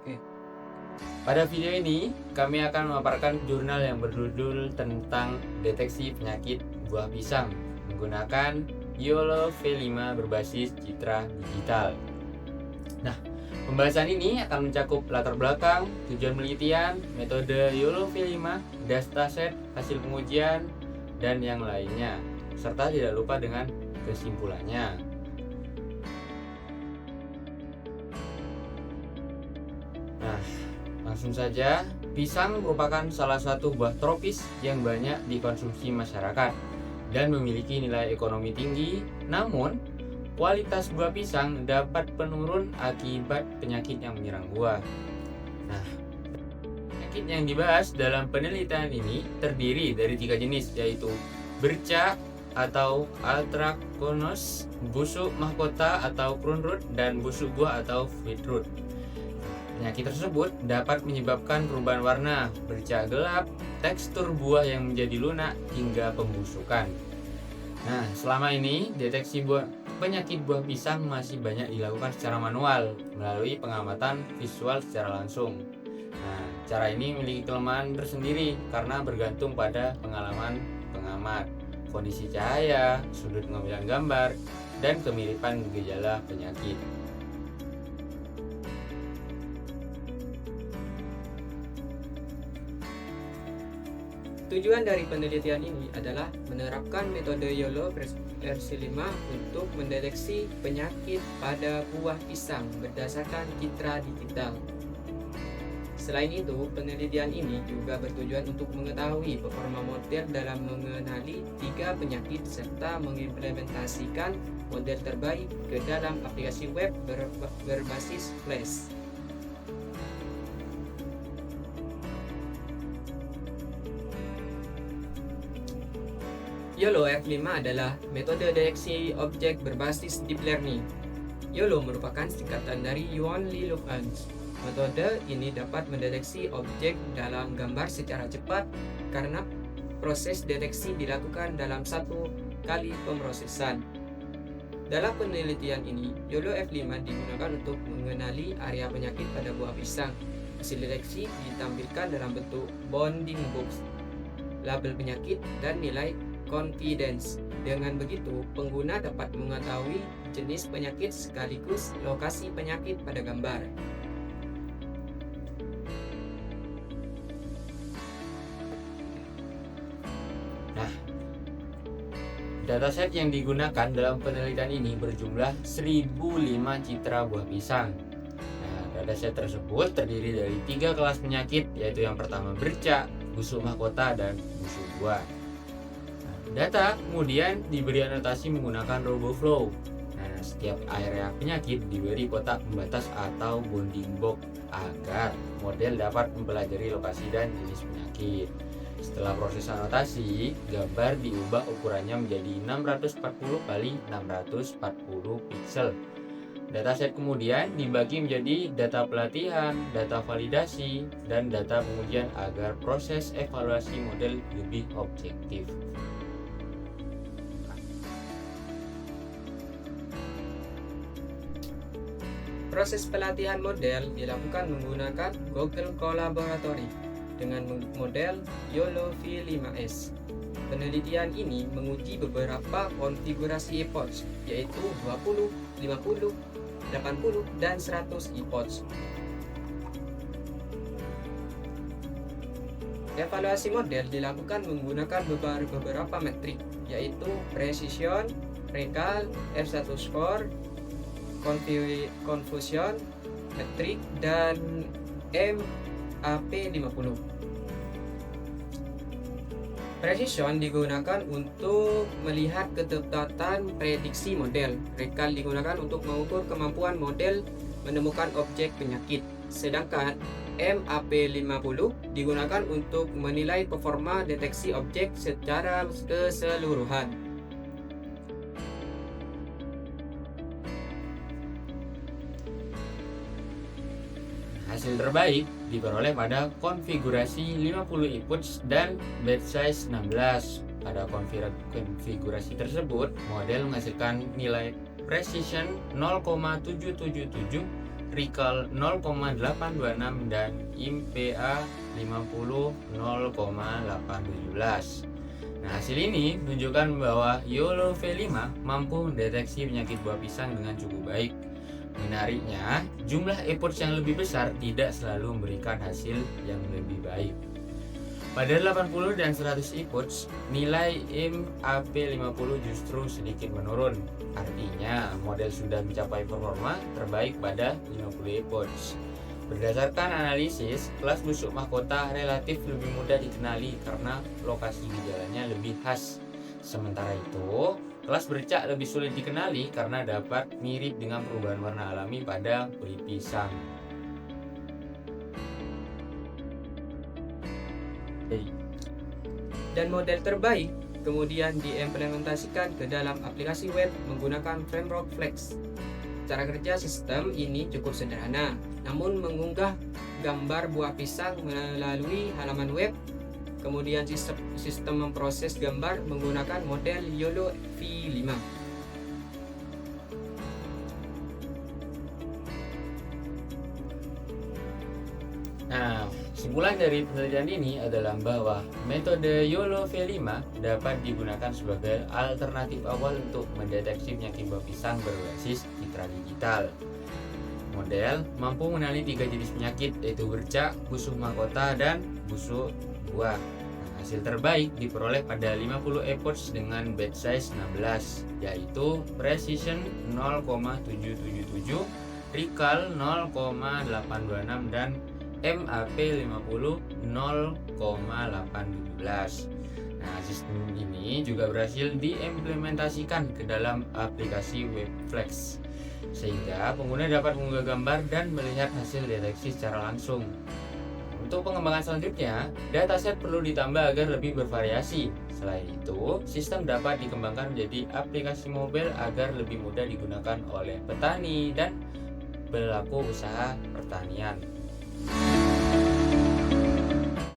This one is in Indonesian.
Oke. Pada video ini, kami akan memaparkan jurnal yang berjudul tentang deteksi penyakit buah pisang menggunakan YOLO V5 berbasis citra digital. Nah, pembahasan ini akan mencakup latar belakang, tujuan penelitian, metode YOLO V5, dataset, hasil pengujian, dan yang lainnya, serta tidak lupa dengan kesimpulannya. Nah, langsung saja, pisang merupakan salah satu buah tropis yang banyak dikonsumsi masyarakat dan memiliki nilai ekonomi tinggi. Namun, kualitas buah pisang dapat menurun akibat penyakit yang menyerang buah. Nah, penyakit yang dibahas dalam penelitian ini terdiri dari 3 jenis, yaitu bercak atau Anthracnose, busuk mahkota atau crown rot, dan busuk buah atau fruit rot. Penyakit tersebut dapat menyebabkan perubahan warna, bercak gelap, tekstur buah yang menjadi lunak, hingga pembusukan. Nah, selama ini deteksi penyakit buah pisang masih banyak dilakukan secara manual melalui pengamatan visual secara langsung. Nah, cara ini memiliki kelemahan tersendiri karena bergantung pada pengalaman pengamat, kondisi cahaya, sudut pengambilan gambar, dan kemiripan gejala penyakit. Tujuan dari penelitian ini adalah menerapkan metode YOLO versi 5 untuk mendeteksi penyakit pada buah pisang berdasarkan citra digital. Selain itu, penelitian ini juga bertujuan untuk mengetahui performa model dalam mengenali 3 penyakit serta mengimplementasikan model terbaik ke dalam aplikasi web berbasis Flash. YOLO F5 adalah metode deteksi objek berbasis deep learning. YOLO merupakan singkatan dari You Only Look Once. Metode ini dapat mendeteksi objek dalam gambar secara cepat karena proses deteksi dilakukan dalam satu kali pemrosesan. Dalam penelitian ini, YOLO F5 digunakan untuk mengenali area penyakit pada buah pisang. Hasil deteksi ditampilkan dalam bentuk bounding box, label penyakit, dan nilai confidence. Dengan begitu, pengguna dapat mengetahui jenis penyakit sekaligus lokasi penyakit pada gambar. Nah, dataset yang digunakan dalam penelitian ini berjumlah 1005 citra buah pisang. Nah, dataset tersebut terdiri dari 3 kelas penyakit, yaitu yang pertama bercak, busuk mahkota, dan busuk buah. Nah, data kemudian diberi anotasi menggunakan RoboFlow. Nah, setiap area penyakit diberi kotak pembatas atau bounding box agar model dapat mempelajari lokasi dan jenis penyakit. Setelah proses anotasi, gambar diubah ukurannya menjadi 640 x 640 pixel. Dataset kemudian dibagi menjadi data pelatihan, data validasi, dan data pengujian agar proses evaluasi model lebih objektif. Proses pelatihan model dilakukan menggunakan Google Collaboratory dengan model YOLO V5S. Penelitian ini menguji beberapa konfigurasi epoch, yaitu 20, 50, 80, dan 100 epoch. Evaluasi model dilakukan menggunakan beberapa metrik, yaitu precision, recall, F1 score, confusion, metrik, dan MAP50. Precision digunakan untuk melihat ketepatan prediksi model. Recall digunakan untuk mengukur kemampuan model menemukan objek penyakit. Sedangkan MAP50 digunakan untuk menilai performa deteksi objek secara keseluruhan. Hasil terbaik diperoleh pada konfigurasi 50 inputs dan batch size 16. Pada konfigurasi tersebut, model menghasilkan nilai precision 0,777, recall 0,826 dan IMPA 50 0,817. Nah, hasil ini menunjukkan bahwa YOLO V5 mampu mendeteksi penyakit buah pisang dengan cukup baik. Menariknya, jumlah efforts yang lebih besar tidak selalu memberikan hasil yang lebih baik. Pada 80 dan 100 efforts, nilai MAP50 justru sedikit menurun. Artinya, model sudah mencapai performa terbaik pada 50 efforts. Berdasarkan analisis, kelas busuk mahkota relatif lebih mudah dikenali karena lokasi gejalanya lebih khas. Sementara itu, kelas bercak lebih sulit dikenali karena dapat mirip dengan perubahan warna alami pada kulit pisang. Dan model terbaik kemudian diimplementasikan ke dalam aplikasi web menggunakan framework Flex. Cara kerja sistem ini cukup sederhana, namun mengunggah gambar buah pisang melalui halaman web. Kemudian sistem memproses gambar menggunakan model YOLO V5. Nah, kesimpulan dari penelitian ini adalah bahwa metode YOLO V5 dapat digunakan sebagai alternatif awal untuk mendeteksi penyakit buah pisang berbasis citra digital. Model mampu mengenali 3 jenis penyakit, yaitu bercak, busuk mahkota, dan busuk buah. Hasil terbaik diperoleh pada 50 efforts dengan batch size 16, yaitu precision 0,777, recall 0,826, dan MAP50 0,817. Nah, sistem ini juga berhasil diimplementasikan ke dalam aplikasi WebFlex, sehingga pengguna dapat mengunggah gambar dan melihat hasil deteksi secara langsung. Untuk pengembangan selanjutnya, dataset perlu ditambah agar lebih bervariasi. Selain itu, sistem dapat dikembangkan menjadi aplikasi mobile agar lebih mudah digunakan oleh petani dan pelaku usaha pertanian.